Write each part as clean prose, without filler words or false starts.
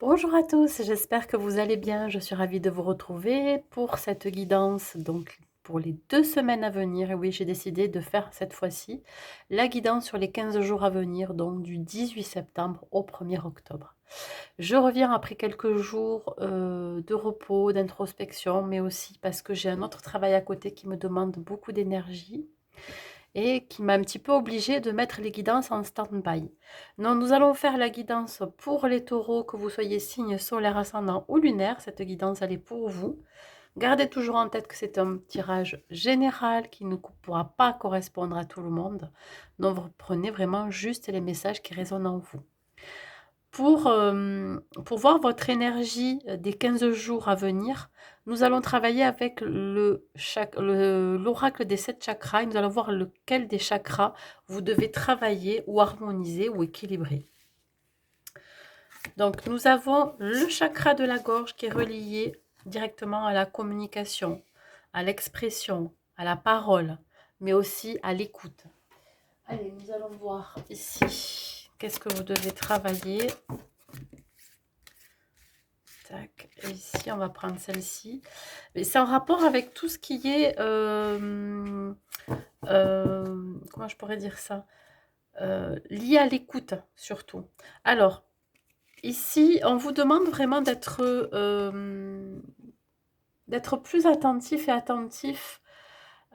Bonjour à tous, j'espère que vous allez bien. Je suis ravie de vous retrouver pour cette guidance, donc pour les 2 semaines à venir. Et oui, j'ai décidé de faire cette fois-ci la guidance sur les 15 jours à venir, donc du 18 septembre au 1er octobre. Je reviens après quelques jours de repos, d'introspection, mais aussi parce que j'ai un autre travail à côté qui me demande beaucoup d'énergie et qui m'a un petit peu obligée de mettre les guidances en stand-by. Donc, nous allons faire la guidance pour les taureaux, que vous soyez signe solaire, ascendant ou lunaire. Cette guidance, elle est pour vous. Gardez toujours en tête que c'est un tirage général qui ne pourra pas correspondre à tout le monde. Donc, vous prenez vraiment juste les messages qui résonnent en vous. Pour voir votre énergie des 15 jours à venir, nous allons travailler avec l'oracle des 7 chakras et nous allons voir lequel des chakras vous devez travailler ou harmoniser ou équilibrer. Donc, nous avons le chakra de la gorge qui est relié directement à la communication, à l'expression, à la parole, mais aussi à l'écoute. Allez, nous allons voir ici. Qu'est-ce que vous devez travailler? Tac. Et ici, on va prendre celle-ci. Mais c'est en rapport avec tout ce qui est... comment je pourrais dire ça? Lié à l'écoute, surtout. Alors, ici, on vous demande vraiment d'être plus attentif et attentif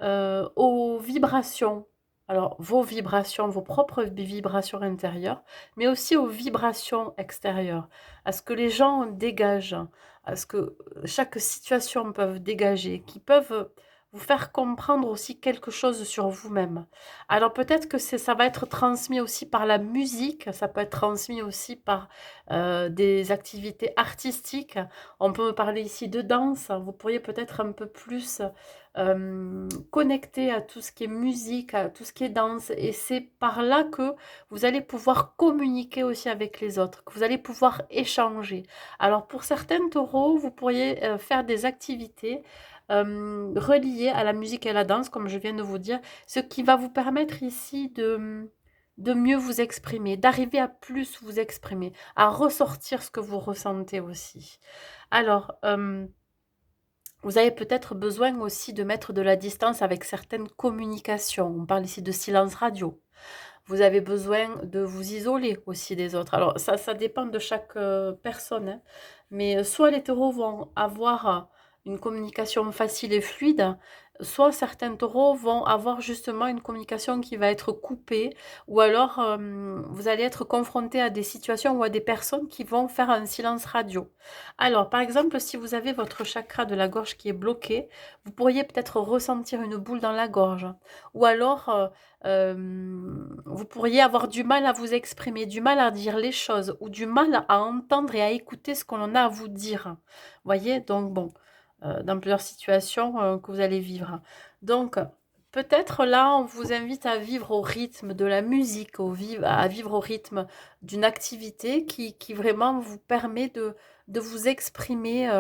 aux vibrations. Alors, vos vibrations, vos propres vibrations intérieures, mais aussi aux vibrations extérieures, à ce que les gens dégagent, à ce que chaque situation peut dégager, qui peuvent vous faire comprendre aussi quelque chose sur vous-même. Alors peut-être que ça va être transmis aussi par la musique, ça peut être transmis aussi par des activités artistiques. On peut me parler ici de danse, vous pourriez peut-être un peu plus connecté à tout ce qui est musique, à tout ce qui est danse. Et c'est par là que vous allez pouvoir communiquer aussi avec les autres, que vous allez pouvoir échanger. Alors pour certains taureaux, vous pourriez faire des activités reliées à la musique et à la danse, comme je viens de vous dire, ce qui va vous permettre ici de mieux vous exprimer, d'arriver à plus vous exprimer, à ressortir ce que vous ressentez aussi. Alors, vous avez peut-être besoin aussi de mettre de la distance avec certaines communications. On parle ici de silence radio. Vous avez besoin de vous isoler aussi des autres. Alors ça dépend de chaque, personne, hein, mais soit les taureaux vont avoir une communication facile et fluide, soit certains taureaux vont avoir justement une communication qui va être coupée ou alors, vous allez être confrontés à des situations ou à des personnes qui vont faire un silence radio. Alors, par exemple, si vous avez votre chakra de la gorge qui est bloqué, vous pourriez peut-être ressentir une boule dans la gorge ou alors, vous pourriez avoir du mal à vous exprimer, du mal à dire les choses ou du mal à entendre et à écouter ce qu'on a à vous dire. Voyez? Donc bon, dans plusieurs situations, que vous allez vivre. Donc peut-être là, on vous invite à vivre au rythme de la musique, à vivre au rythme d'une activité qui vraiment vous permet de vous exprimer,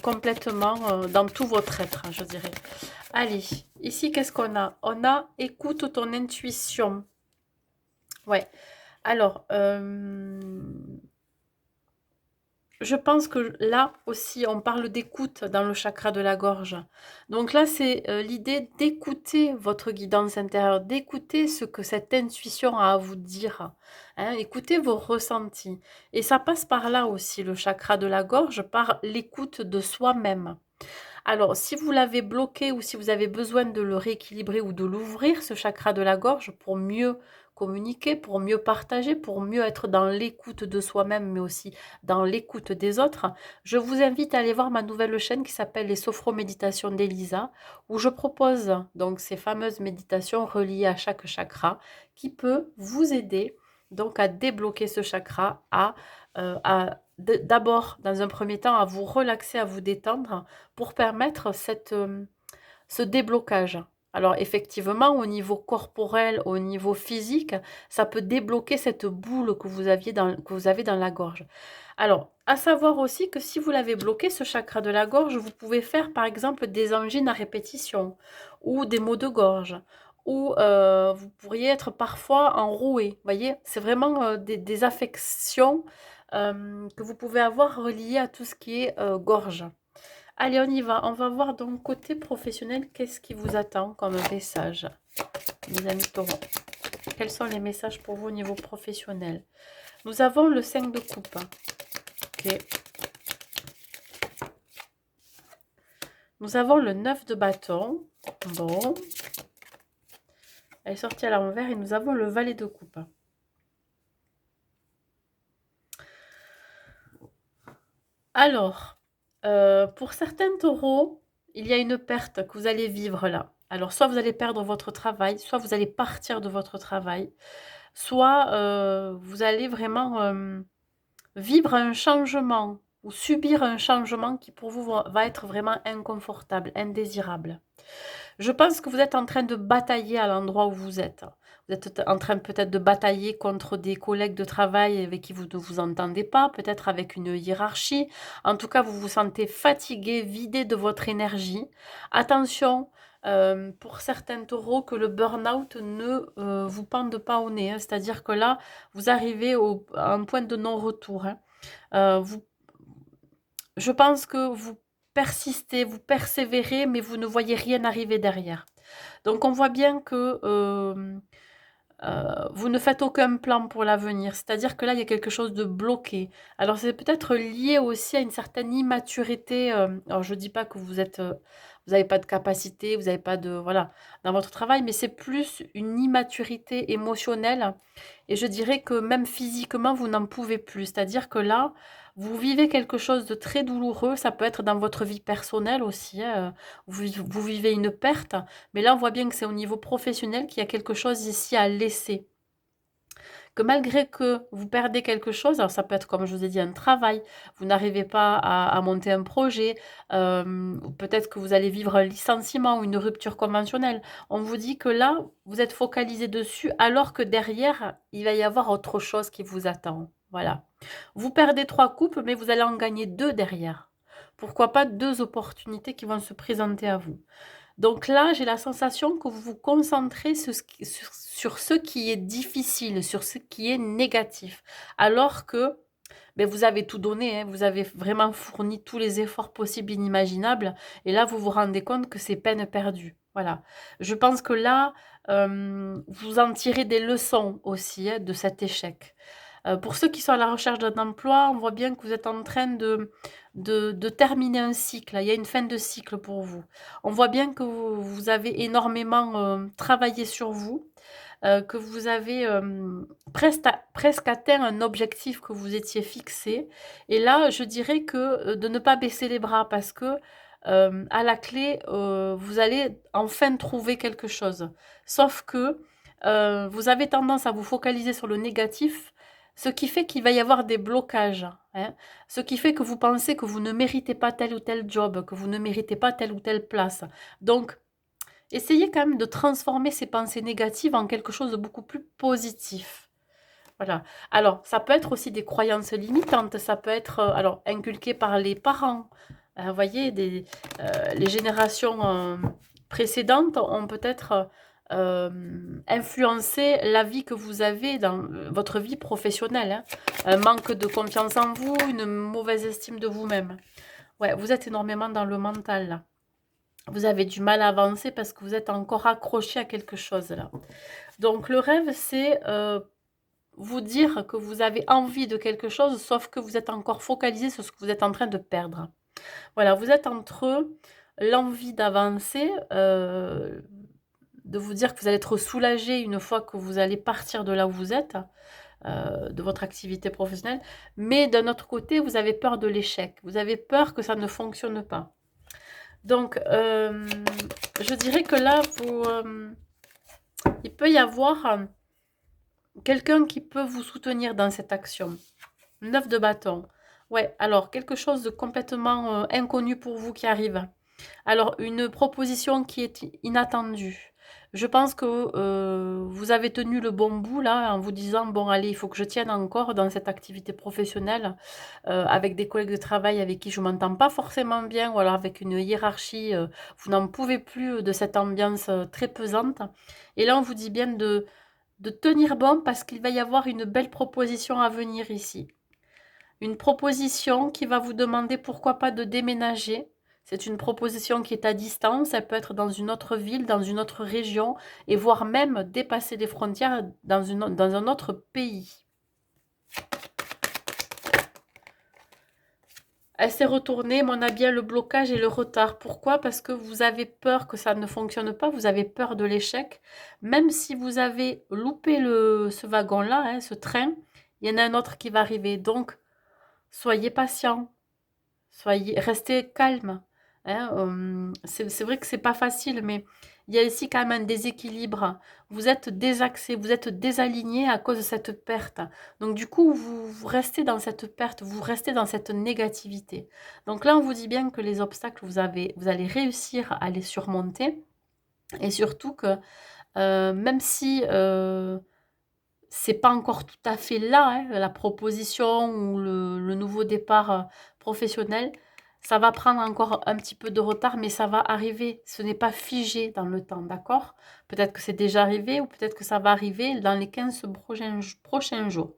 complètement, dans tout votre être, je dirais. Allez, ici, qu'est-ce qu'on a? On a écoute ton intuition. Ouais. Alors, je pense que là aussi, on parle d'écoute dans le chakra de la gorge. Donc là, c'est l'idée d'écouter votre guidance intérieure, d'écouter ce que cette intuition a à vous dire. Hein, écoutez vos ressentis. Et ça passe par là aussi, le chakra de la gorge, par l'écoute de soi-même. Alors, si vous l'avez bloqué ou si vous avez besoin de le rééquilibrer ou de l'ouvrir, ce chakra de la gorge, pour mieux communiquer, pour mieux partager, pour mieux être dans l'écoute de soi-même, mais aussi dans l'écoute des autres, je vous invite à aller voir ma nouvelle chaîne qui s'appelle les Sophro-Méditations d'Elisa, où je propose donc ces fameuses méditations reliées à chaque chakra qui peut vous aider donc à débloquer ce chakra, d'abord, dans un premier temps, à vous relaxer, à vous détendre pour permettre ce déblocage. Alors effectivement, au niveau corporel, au niveau physique, ça peut débloquer cette boule que vous avez dans la gorge. Alors, à savoir aussi que si vous l'avez bloqué, ce chakra de la gorge, vous pouvez faire par exemple des angines à répétition ou des maux de gorge ou vous pourriez être parfois enroué. Vous voyez, c'est vraiment des affections que vous pouvez avoir reliées à tout ce qui est gorge. Allez, on y va. On va voir donc côté professionnel, qu'est-ce qui vous attend comme message, mes amis taureaux. Quels sont les messages pour vous au niveau professionnel? Nous avons le 5 de coupe. Ok. Nous avons le 9 de bâton. Bon. Elle est sortie à l'envers et nous avons le valet de coupe. Alors, pour certains taureaux, il y a une perte que vous allez vivre là. Alors, soit vous allez perdre votre travail, soit vous allez partir de votre travail, soit vous allez vraiment vivre un changement ou subir un changement qui pour vous va être vraiment inconfortable, indésirable. Je pense que vous êtes en train de batailler à l'endroit où vous êtes. Vous êtes en train peut-être de batailler contre des collègues de travail avec qui vous ne vous entendez pas, peut-être avec une hiérarchie. En tout cas, vous vous sentez fatigué, vidé de votre énergie. Attention, pour certains taureaux, que le burn-out ne vous pende pas au nez, hein. C'est-à-dire que là, vous arrivez à un point de non-retour, hein. Vous Je pense que vous persistez, vous persévérez, mais vous ne voyez rien arriver derrière. Donc on voit bien que vous ne faites aucun plan pour l'avenir. C'est-à-dire que là, il y a quelque chose de bloqué. Alors c'est peut-être lié aussi à une certaine immaturité. Alors je ne dis pas que vous n'avez pas de capacité, vous n'avez pas de voilà dans votre travail, mais c'est plus une immaturité émotionnelle. Et je dirais que même physiquement, vous n'en pouvez plus. C'est-à-dire que là, vous vivez quelque chose de très douloureux. Ça peut être dans votre vie personnelle aussi, hein. Vous vivez une perte, mais là, on voit bien que c'est au niveau professionnel qu'il y a quelque chose ici à laisser. Que malgré que vous perdez quelque chose, alors ça peut être, comme je vous ai dit, un travail, vous n'arrivez pas à monter un projet, peut-être que vous allez vivre un licenciement ou une rupture conventionnelle. On vous dit que là, vous êtes focalisé dessus, alors que derrière, il va y avoir autre chose qui vous attend. Voilà. Vous perdez 3 coupes, mais vous allez en gagner 2 derrière. Pourquoi pas 2 opportunités qui vont se présenter à vous. Donc là, j'ai la sensation que vous vous concentrez sur ce qui est difficile, sur ce qui est négatif. Alors que ben, vous avez tout donné, hein, vous avez vraiment fourni tous les efforts possibles, inimaginables. Et là, vous vous rendez compte que c'est peine perdue. Voilà. Je pense que là, vous en tirez des leçons aussi, hein, de cet échec. Pour ceux qui sont à la recherche d'un emploi, on voit bien que vous êtes en train de terminer un cycle. Il y a une fin de cycle pour vous. On voit bien que vous avez énormément travaillé sur vous, que vous avez presque atteint un objectif que vous étiez fixé. Et là, je dirais que de ne pas baisser les bras parce que à la clé, vous allez enfin trouver quelque chose. Sauf que vous avez tendance à vous focaliser sur le négatif, ce qui fait qu'il va y avoir des blocages, hein. Ce qui fait que vous pensez que vous ne méritez pas tel ou tel job, que vous ne méritez pas telle ou telle place. Donc, essayez quand même de transformer ces pensées négatives en quelque chose de beaucoup plus positif. Voilà. Alors, ça peut être aussi des croyances limitantes, ça peut être alors inculqué par les parents. Vous voyez, les générations précédentes ont peut-être influencé la vie que vous avez dans votre vie professionnelle, hein. Un manque de confiance en vous, une mauvaise estime de vous-même. Ouais, vous êtes énormément dans le mental là. Vous avez du mal à avancer parce que vous êtes encore accroché à quelque chose là. Donc le rêve, c'est vous dire que vous avez envie de quelque chose, sauf que vous êtes encore focalisé sur ce que vous êtes en train de perdre. Voilà, vous êtes entre l'envie d'avancer, de vous dire que vous allez être soulagé une fois que vous allez partir de là où vous êtes, de votre activité professionnelle, mais d'un autre côté, vous avez peur de l'échec. Vous avez peur que ça ne fonctionne pas. Donc, je dirais que là, il peut y avoir quelqu'un qui peut vous soutenir dans cette action. 9 de bâton. Ouais, alors quelque chose de complètement inconnu pour vous qui arrive. Alors, une proposition qui est inattendue. Je pense que vous avez tenu le bon bout là en vous disant, bon allez, il faut que je tienne encore dans cette activité professionnelle avec des collègues de travail avec qui je m'entends pas forcément bien ou alors avec une hiérarchie, vous n'en pouvez plus de cette ambiance très pesante. Et là, on vous dit bien de tenir bon parce qu'il va y avoir une belle proposition à venir ici. Une proposition qui va vous demander pourquoi pas de déménager. C'est une proposition qui est à distance, elle peut être dans une autre ville, dans une autre région, et voire même dépasser les frontières dans un autre pays. Elle s'est retournée, mais on a bien le blocage et le retard. Pourquoi? Parce que vous avez peur que ça ne fonctionne pas, vous avez peur de l'échec. Même si vous avez loupé ce wagon-là, hein, ce train, il y en a un autre qui va arriver. Donc, soyez patient. Restez calme. Hein, c'est vrai que c'est pas facile, mais il y a ici quand même un déséquilibre. Vous êtes désaxé, vous êtes désaligné à cause de cette perte. Donc du coup, vous restez dans cette perte, vous restez dans cette négativité. Donc là, on vous dit bien que les obstacles, vous allez réussir à les surmonter. Et surtout que même si c'est pas encore tout à fait là, hein, la proposition ou le nouveau départ professionnel. Ça va prendre encore un petit peu de retard, mais ça va arriver. Ce n'est pas figé dans le temps, d'accord? Peut-être que c'est déjà arrivé ou peut-être que ça va arriver dans les 15 prochains jours.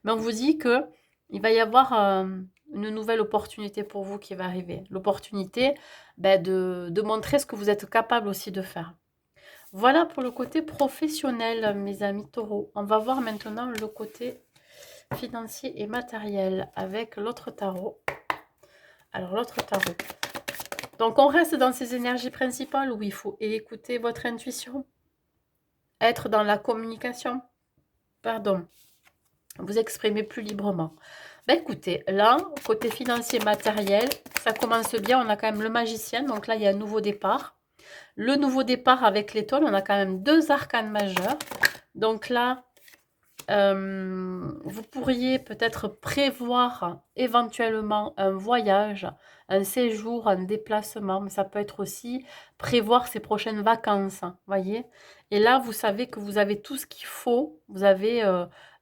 Mais on vous dit que il va y avoir une nouvelle opportunité pour vous qui va arriver. L'opportunité ben, de montrer ce que vous êtes capable aussi de faire. Voilà pour le côté professionnel, mes amis taureaux. On va voir maintenant le côté financier et matériel avec l'autre tarot. Alors, l'autre tarot. Donc, on reste dans ces énergies principales où il faut écouter votre intuition, être dans la communication, pardon, vous exprimer plus librement. Ben écoutez, là, côté financier matériel, ça commence bien. On a quand même le magicien, donc là, il y a un nouveau départ. Le nouveau départ avec l'étoile, on a quand même deux arcanes majeurs. Donc là, vous pourriez peut-être prévoir éventuellement un voyage, un séjour, un déplacement, mais ça peut être aussi prévoir ses prochaines vacances, voyez. Et là, vous savez que vous avez tout ce qu'il faut, vous avez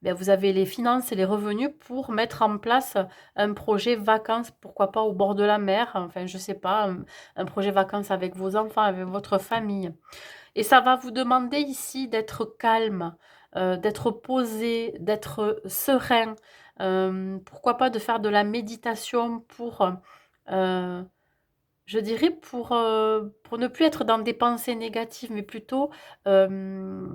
les finances et les revenus pour mettre en place un projet vacances, pourquoi pas au bord de la mer, enfin je sais pas, un projet vacances avec vos enfants, avec votre famille. Et ça va vous demander ici d'être calme, d'être posé, d'être serein. Pourquoi pas de faire de la méditation euh, je dirais, pour ne plus être dans des pensées négatives, mais plutôt euh,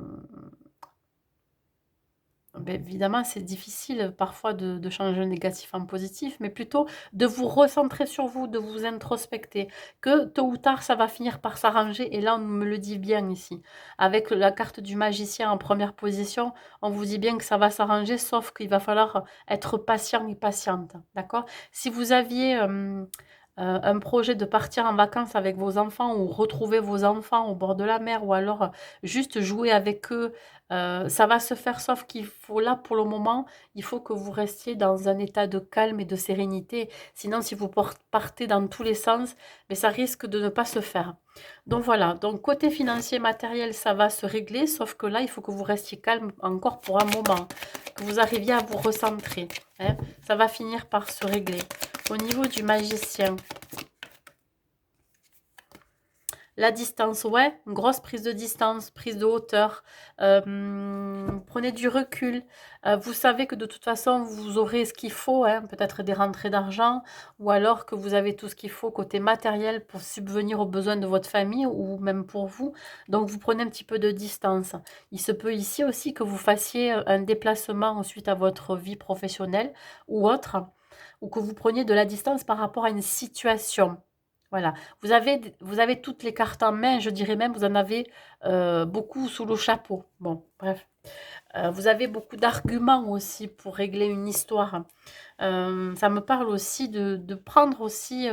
ben, évidemment, c'est difficile parfois de changer le négatif en positif, mais plutôt de vous recentrer sur vous, de vous introspecter, que tôt ou tard, ça va finir par s'arranger. Et là, on me le dit bien ici. Avec la carte du magicien en première position, on vous dit bien que ça va s'arranger, sauf qu'il va falloir être patient et patiente. D'accord? Si vous aviez un projet de partir en vacances avec vos enfants ou retrouver vos enfants au bord de la mer ou alors juste jouer avec eux, ça va se faire, sauf qu'il faut là, pour le moment, il faut que vous restiez dans un état de calme et de sérénité. Sinon, si vous partez dans tous les sens, mais ça risque de ne pas se faire. Donc voilà, donc côté financier, matériel, ça va se régler, sauf que là, il faut que vous restiez calme encore pour un moment, que vous arriviez à vous recentrer. Hein. Ça va finir par se régler. Au niveau du magicien, la distance, ouais, une grosse prise de distance, prise de hauteur. Prenez du recul. Vous savez que de toute façon, vous aurez ce qu'il faut, hein, peut-être des rentrées d'argent, ou alors que vous avez tout ce qu'il faut côté matériel pour subvenir aux besoins de votre famille ou même pour vous. Donc, vous prenez un petit peu de distance. Il se peut ici aussi que vous fassiez un déplacement suite à votre vie professionnelle ou autre, ou que vous preniez de la distance par rapport à une situation. Voilà. Vous avez toutes les cartes en main, je dirais même, vous en avez beaucoup sous le chapeau. Bon, bref. Vous avez beaucoup d'arguments aussi pour régler une histoire. Ça me parle aussi de prendre aussi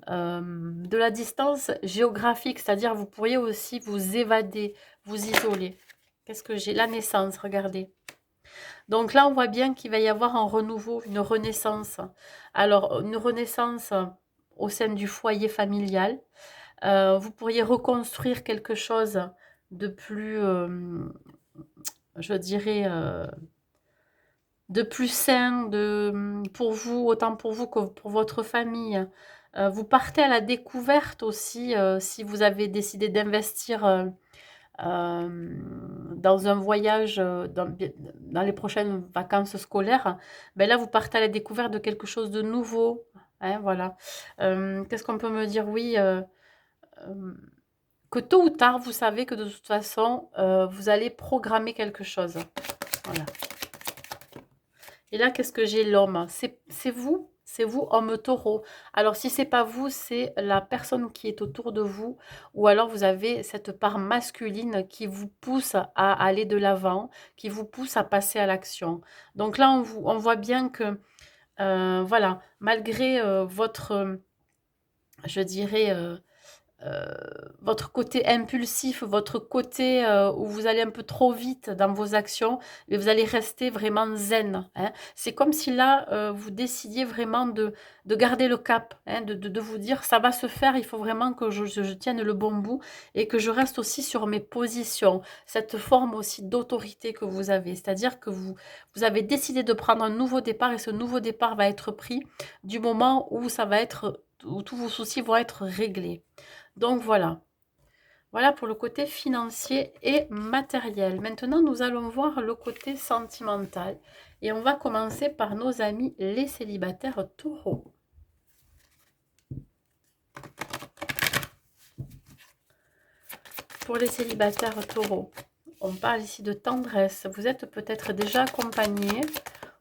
de la distance géographique, c'est-à-dire vous pourriez aussi vous évader, vous isoler. Qu'est-ce que j'ai? La naissance, regardez. Donc là, on voit bien qu'il va y avoir un renouveau, une renaissance. Alors, une renaissance au sein du foyer familial. Vous pourriez reconstruire quelque chose de plus, je dirais, de plus sain, pour vous, autant pour vous que pour votre famille. Vous partez à la découverte aussi, si vous avez décidé d'investir, dans un voyage, dans les prochaines vacances scolaires, ben là, vous partez à la découverte de quelque chose de nouveau, hein, voilà. Qu'est-ce qu'on peut me dire? Oui, hem, que tôt ou tard, vous savez que de toute façon, vous allez programmer quelque chose. Voilà. Et là, qu'est-ce que j'ai? L'homme. C'est vous, homme taureau. Alors, si c'est pas vous, c'est la personne qui est autour de vous, ou alors vous avez cette part masculine qui vous pousse à aller de l'avant, qui vous pousse à passer à l'action. Donc là, on voit bien que, voilà, malgré votre, je dirais, Heu, votre côté impulsif, votre côté, où vous allez un peu trop vite dans vos actions, mais vous allez rester vraiment zen, hein. C'est comme si là, vous décidiez vraiment de garder le cap, hein, de vous dire: «Ça va se faire, il faut vraiment que je tienne le bon bout et que je reste aussi sur mes positions». Cette forme aussi d'autorité que vous avez, c'est-à-dire que vous avez décidé de prendre un nouveau départ et ce nouveau départ va être pris du moment où ça va être où tous vos soucis vont être réglés. Donc voilà, voilà pour le côté financier et matériel. Maintenant, nous allons voir le côté sentimental et on va commencer par nos amis les célibataires taureaux. Pour les célibataires taureaux, on parle ici de tendresse. Vous êtes peut-être déjà accompagné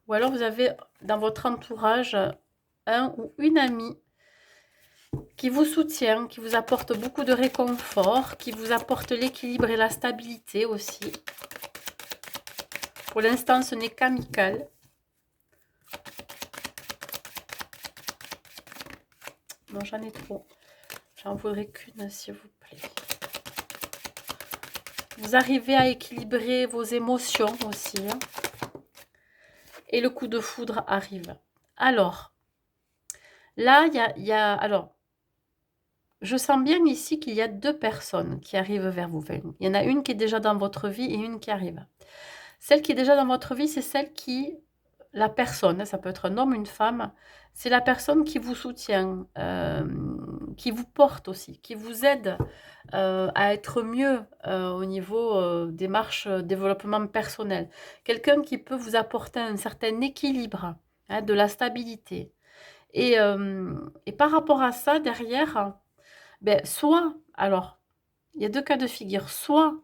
ou alors vous avez dans votre entourage un ou une amie qui vous soutient, qui vous apporte beaucoup de réconfort, qui vous apporte l'équilibre et la stabilité aussi. Pour l'instant, ce n'est qu'amical. Non, j'en ai trop. J'en voudrais qu'une, s'il vous plaît. Vous arrivez à équilibrer vos émotions aussi, hein. Et le coup de foudre arrive. Alors, là, alors, je sens bien ici qu'il y a deux personnes qui arrivent vers vous. Enfin, il y en a une qui est déjà dans votre vie et une qui arrive. Celle qui est déjà dans votre vie, c'est celle qui la personne, ça peut être un homme, une femme, c'est la personne qui vous soutient, qui vous porte aussi, qui vous aide, à être mieux, au niveau, démarche, développement personnel. Quelqu'un qui peut vous apporter un certain équilibre, hein, de la stabilité et par rapport à ça derrière, beh, soit alors, il y a 2 cas de figure, soit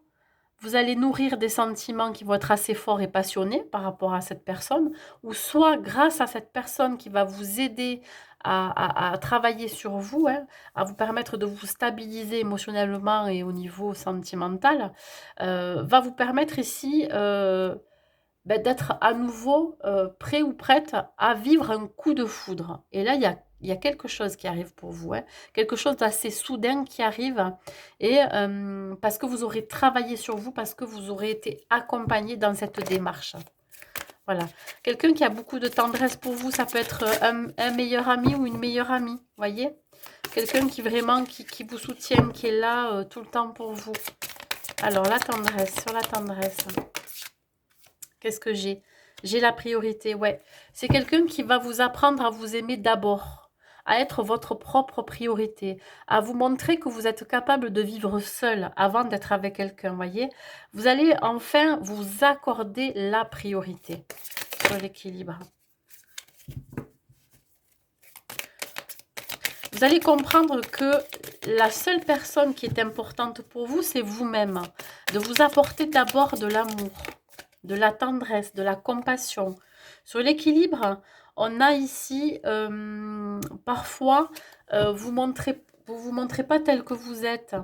vous allez nourrir des sentiments qui vont être assez forts et passionnés par rapport à cette personne, ou soit grâce à cette personne qui va vous aider à travailler sur vous, hein, à vous permettre de vous stabiliser émotionnellement et au niveau sentimental, va vous permettre ici, d'être à nouveau, prêt ou prête à vivre un coup de foudre. Et là, il y a quelque chose qui arrive pour vous, hein, quelque chose d'assez soudain qui arrive et parce que vous aurez travaillé sur vous, parce que vous aurez été accompagné dans cette démarche. Voilà. Quelqu'un qui a beaucoup de tendresse pour vous, ça peut être, un meilleur ami ou une meilleure amie, voyez? Quelqu'un qui vraiment qui vous soutient, qui est là, tout le temps pour vous. Alors la tendresse, sur la tendresse. Qu'est-ce que j'ai? J'ai la priorité, ouais. C'est quelqu'un qui va vous apprendre à vous aimer d'abord, à être votre propre priorité, à vous montrer que vous êtes capable de vivre seul avant d'être avec quelqu'un, voyez? Vous allez enfin vous accorder la priorité sur l'équilibre. Vous allez comprendre que la seule personne qui est importante pour vous, c'est vous-même. De vous apporter d'abord de l'amour, de la tendresse, de la compassion. Sur l'équilibre, on a ici parfois vous vous montrez pas tel que vous êtes,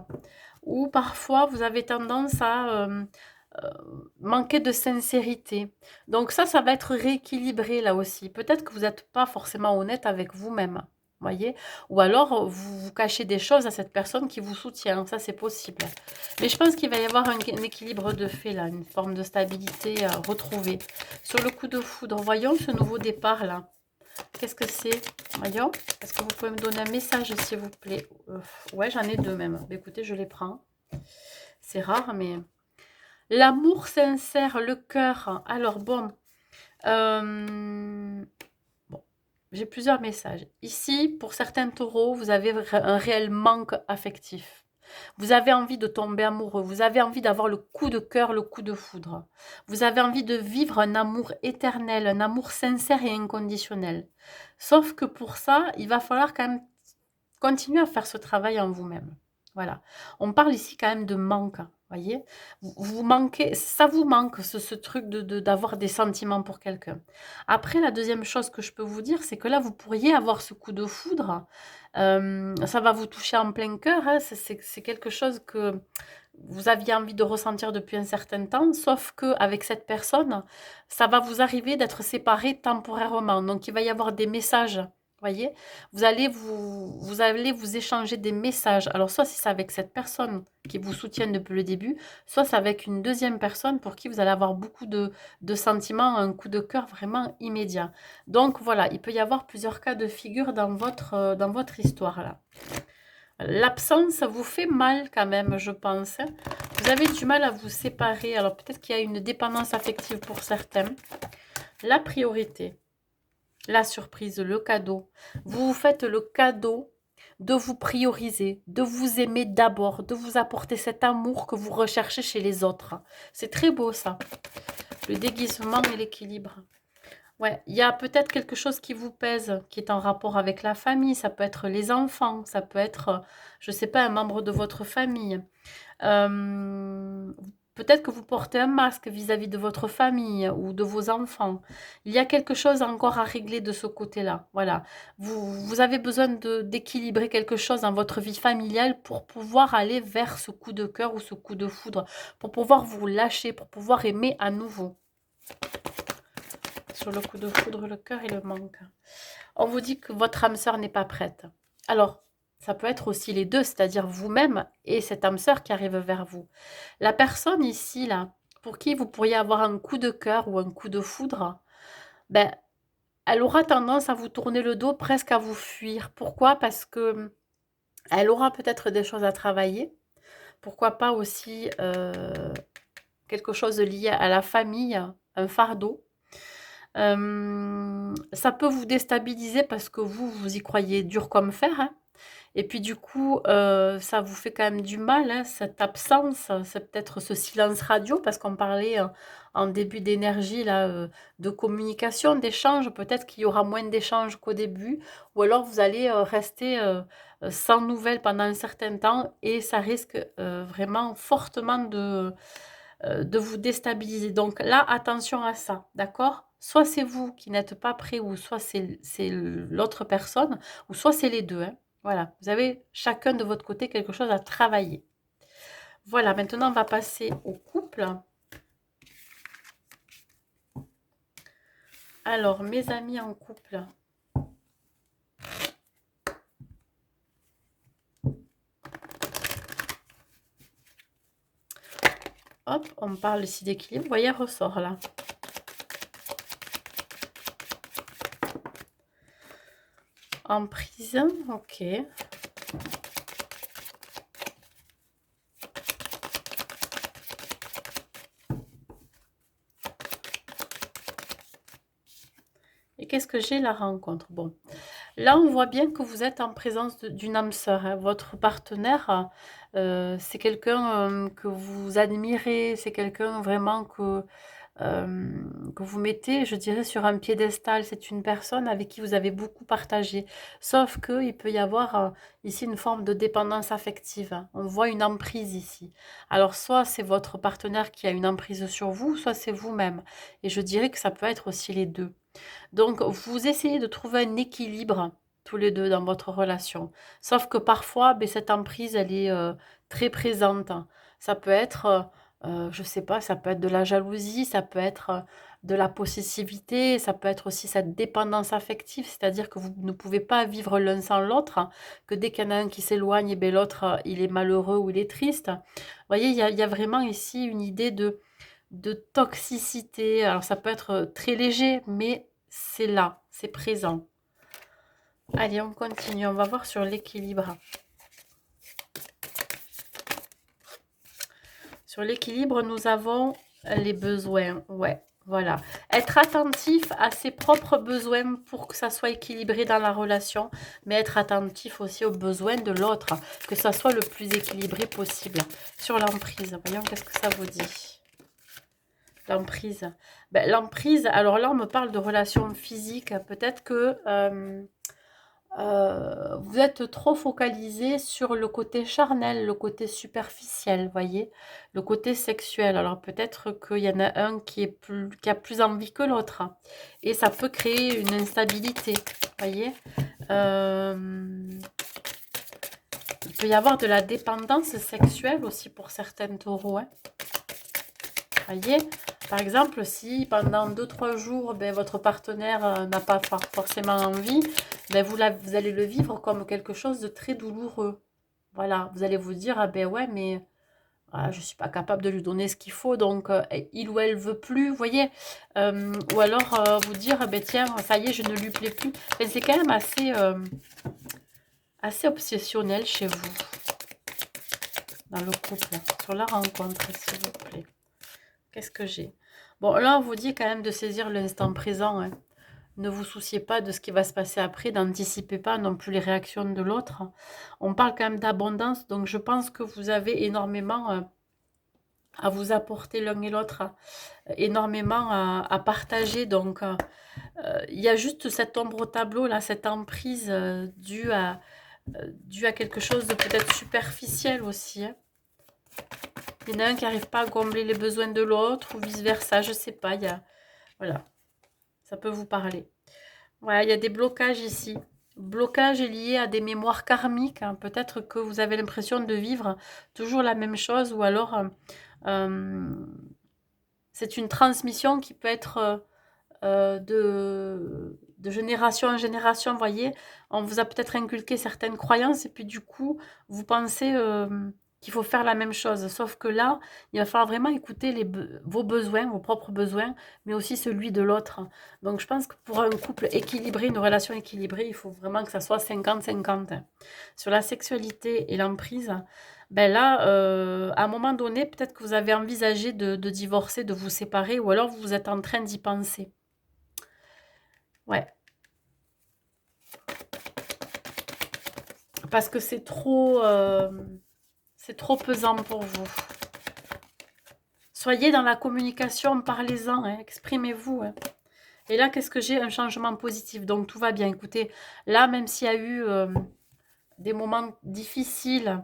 ou parfois vous avez tendance à euh, manquer de sincérité. Donc ça va être rééquilibré là aussi. Peut-être que vous n'êtes pas forcément honnête avec vous-même, voyez, ou alors vous vous cachez des choses à cette personne qui vous soutient. Ça c'est possible. Mais je pense qu'il va y avoir un équilibre de fait là, une forme de stabilité retrouvée. Sur le coup de foudre, voyons ce nouveau départ là. Qu'est-ce que c'est? Voyons. Est-ce que vous pouvez me donner un message s'il vous plaît? Ouais, j'en ai deux même. Bah, écoutez, je les prends. C'est rare, mais... L'amour sincère, le cœur. Alors bon, euh, bon, j'ai plusieurs messages. Ici, pour certains taureaux, vous avez un réel manque affectif. Vous avez envie de tomber amoureux. Vous avez envie d'avoir le coup de cœur, le coup de foudre. Vous avez envie de vivre un amour éternel, un amour sincère et inconditionnel. Sauf que pour ça, il va falloir quand même continuez à faire ce travail en vous-même. Voilà. On parle ici quand même de manque. Voyez, vous manquez, ça vous manque ce truc d'avoir des sentiments pour quelqu'un. Après, la deuxième chose que je peux vous dire, c'est que là, vous pourriez avoir ce coup de foudre. Ça va vous toucher en plein cœur. Hein, c'est quelque chose que vous aviez envie de ressentir depuis un certain temps, sauf que avec cette personne, ça va vous arriver d'être séparés temporairement. Donc, il va y avoir des messages. Voyez, vous allez vous échanger des messages. Alors, soit c'est avec cette personne qui vous soutient depuis le début, soit c'est avec une deuxième personne pour qui vous allez avoir beaucoup de sentiments, un coup de cœur vraiment immédiat. Donc, voilà, il peut y avoir plusieurs cas de figure dans votre histoire là. L'absence vous fait mal quand même, je pense. Vous avez du mal à vous séparer. Alors, peut-être qu'il y a une dépendance affective pour certains. La priorité. La surprise, le cadeau. Vous vous faites le cadeau de vous prioriser, de vous aimer d'abord, de vous apporter cet amour que vous recherchez chez les autres. C'est très beau ça. Le déguisement et l'équilibre. Ouais, il y a peut-être quelque chose qui vous pèse, qui est en rapport avec la famille. Ça peut être les enfants, ça peut être, je ne sais pas, un membre de votre famille. Euh, Peut-être que vous portez un masque vis-à-vis de votre famille ou de vos enfants. Il y a quelque chose encore à régler de ce côté-là. Voilà. Vous avez besoin d'équilibrer quelque chose dans votre vie familiale pour pouvoir aller vers ce coup de cœur ou ce coup de foudre, pour pouvoir vous lâcher, pour pouvoir aimer à nouveau. Sur le coup de foudre, le cœur et le manque. On vous dit que votre âme sœur n'est pas prête. Alors, ça peut être aussi les deux, c'est-à-dire vous-même et cette âme sœur qui arrive vers vous. La personne ici, là, pour qui vous pourriez avoir un coup de cœur ou un coup de foudre, ben, elle aura tendance à vous tourner le dos, presque à vous fuir. Pourquoi? Parce que elle aura peut-être des choses à travailler. Pourquoi pas aussi quelque chose lié à la famille, un fardeau. Ça peut vous déstabiliser parce que vous y croyez dur comme fer, hein. Et puis du coup, ça vous fait quand même du mal, hein, cette absence, c'est peut-être ce silence radio parce qu'on parlait, en début d'énergie là, de communication, d'échange. Peut-être qu'il y aura moins d'échanges qu'au début ou alors vous allez, rester, sans nouvelles pendant un certain temps et ça risque, vraiment fortement de vous déstabiliser. Donc là, attention à ça, d'accord? Soit c'est vous qui n'êtes pas prêt ou soit c'est l'autre personne ou soit c'est les deux, hein. Voilà, vous avez chacun de votre côté quelque chose à travailler. Voilà, maintenant on va passer au couple. Alors, mes amis en couple. Hop, on parle ici d'équilibre. Vous voyez, ressort là. En prison, ok. Et qu'est-ce que j'ai? La rencontre. Bon, là, on voit bien que vous êtes en présence d'une âme sœur, hein. Votre partenaire, c'est quelqu'un que vous admirez, c'est quelqu'un vraiment que vous mettez, je dirais, sur un piédestal. C'est une personne avec qui vous avez beaucoup partagé. Sauf qu'il peut y avoir ici une forme de dépendance affective, hein. On voit une emprise ici. Alors, soit c'est votre partenaire qui a une emprise sur vous, soit c'est vous-même. Et je dirais que ça peut être aussi les deux. Donc, vous essayez de trouver un équilibre tous les deux dans votre relation. Sauf que parfois, ben, cette emprise, elle est très présente. Ça peut être, je sais pas, ça peut être de la jalousie, ça peut être de la possessivité, ça peut être aussi cette dépendance affective, c'est-à-dire que vous ne pouvez pas vivre l'un sans l'autre, hein, que dès qu'il y en a un qui s'éloigne, eh ben, l'autre, il est malheureux ou il est triste. Vous voyez, il y a vraiment ici une idée de toxicité. Alors ça peut être très léger, mais c'est là, c'est présent. Allez, on continue, on va voir sur l'équilibre. Sur l'équilibre, nous avons les besoins. Ouais, voilà. Être attentif à ses propres besoins pour que ça soit équilibré dans la relation, mais être attentif aussi aux besoins de l'autre, que ça soit le plus équilibré possible. Sur l'emprise, voyons qu'est-ce que ça vous dit. L'emprise. Ben, l'emprise, alors là, on me parle de relations physiques. Peut-être que vous êtes trop focalisé sur le côté charnel, le côté superficiel, voyez, le côté sexuel. Alors peut-être qu'il y en a un qui a plus envie que l'autre. Et ça peut créer une instabilité, voyez. Il peut y avoir de la dépendance sexuelle aussi pour certains taureaux, hein. Voyez, par exemple, si pendant 2-3 jours, ben, votre partenaire n'a pas forcément envie, ben, vous allez le vivre comme quelque chose de très douloureux. Voilà, vous allez vous dire, ah ben ouais, mais voilà, je ne suis pas capable de lui donner ce qu'il faut, donc il ou elle veut plus, vous voyez. Ou alors vous dire, ah ben tiens, ça y est, je ne lui plais plus. Ben, c'est quand même assez obsessionnel chez vous, dans le couple, sur la rencontre, s'il vous plaît. Qu'est-ce que j'ai? Bon, là, on vous dit quand même de saisir l'instant présent, hein. Ne vous souciez pas de ce qui va se passer après, n'anticipez pas non plus les réactions de l'autre. On parle quand même d'abondance, donc je pense que vous avez énormément à vous apporter l'un et l'autre, énormément à partager. Donc, il y a juste cette ombre au tableau, là, cette emprise due à quelque chose de peut-être superficiel aussi, hein. Il y en a un qui n'arrive pas à combler les besoins de l'autre, ou vice-versa, je ne sais pas. Voilà, ça peut vous parler. Voilà, il y a des blocages ici. Blocage lié à des mémoires karmiques, hein. Peut-être que vous avez l'impression de vivre toujours la même chose, ou alors c'est une transmission qui peut être de génération en génération. Vous voyez, on vous a peut-être inculqué certaines croyances, et puis du coup, vous pensez qu'il faut faire la même chose. Sauf que là, il va falloir vraiment écouter vos besoins, vos propres besoins, mais aussi celui de l'autre. Donc, je pense que pour un couple équilibré, une relation équilibrée, il faut vraiment que ça soit 50-50. Sur la sexualité et l'emprise, ben là, à un moment donné, peut-être que vous avez envisagé de divorcer, de vous séparer, ou alors vous êtes en train d'y penser. Ouais. Parce que c'est trop pesant pour vous. Soyez dans la communication, parlez-en, hein, exprimez-vous, hein. Et là, qu'est-ce que j'ai? Un changement positif. Donc, tout va bien. Écoutez, là, même s'il y a eu des moments difficiles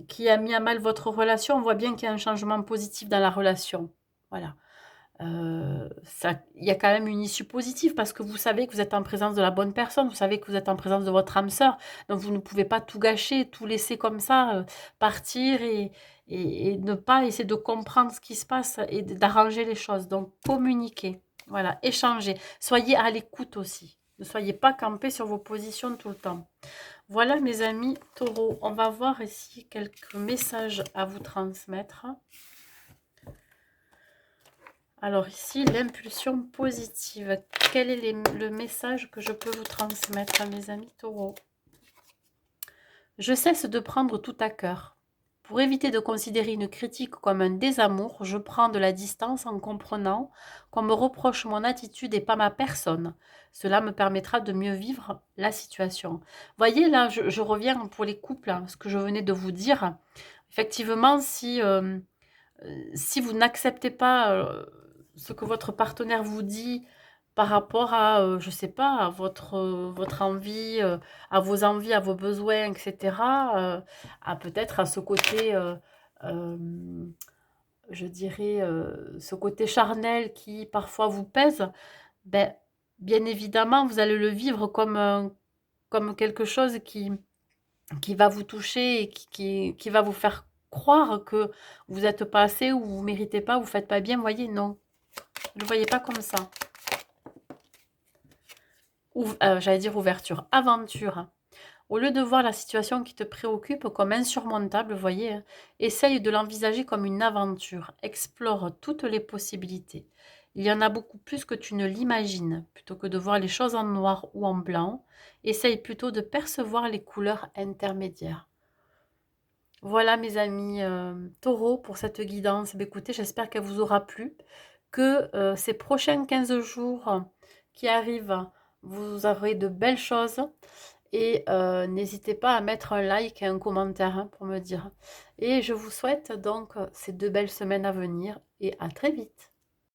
qui a mis à mal votre relation, on voit bien qu'il y a un changement positif dans la relation. Voilà. Il y a quand même une issue positive parce que vous savez que vous êtes en présence de la bonne personne, vous savez que vous êtes en présence de votre âme sœur, donc vous ne pouvez pas tout gâcher, tout laisser comme ça, partir et ne pas essayer de comprendre ce qui se passe et d'arranger les choses. Donc communiquez, voilà, échangez, soyez à l'écoute aussi. Ne soyez pas campés sur vos positions tout le temps. Voilà mes amis taureaux, on va voir ici quelques messages à vous transmettre. Alors ici, l'impulsion positive. Quel est le message que je peux vous transmettre, mes amis taureaux? Je cesse de prendre tout à cœur. Pour éviter de considérer une critique comme un désamour, je prends de la distance en comprenant qu'on me reproche mon attitude et pas ma personne. Cela me permettra de mieux vivre la situation. Voyez, là, je reviens pour les couples, hein, ce que je venais de vous dire. Effectivement, si vous n'acceptez pas ce que votre partenaire vous dit par rapport à, je sais pas, à votre envie, à vos envies, à vos besoins, etc., à peut-être à ce côté, euh, je dirais, ce côté charnel qui parfois vous pèse, ben, bien évidemment, vous allez le vivre comme quelque chose qui va vous toucher et qui va vous faire croire que vous n'êtes pas assez ou vous ne méritez pas, vous ne faites pas bien, voyez, non. Ne le voyez pas comme ça. J'allais dire ouverture, aventure. Au lieu de voir la situation qui te préoccupe comme insurmontable, voyez, hein, essaye de l'envisager comme une aventure. Explore toutes les possibilités. Il y en a beaucoup plus que tu ne l'imagines. Plutôt que de voir les choses en noir ou en blanc, essaye plutôt de percevoir les couleurs intermédiaires. Voilà mes amis taureaux pour cette guidance. Bah, écoutez, j'espère qu'elle vous aura plu, que ces prochains 15 jours qui arrivent, vous aurez de belles choses. Et n'hésitez pas à mettre un like et un commentaire hein, pour me dire. Et je vous souhaite donc ces 2 belles semaines à venir et à très vite.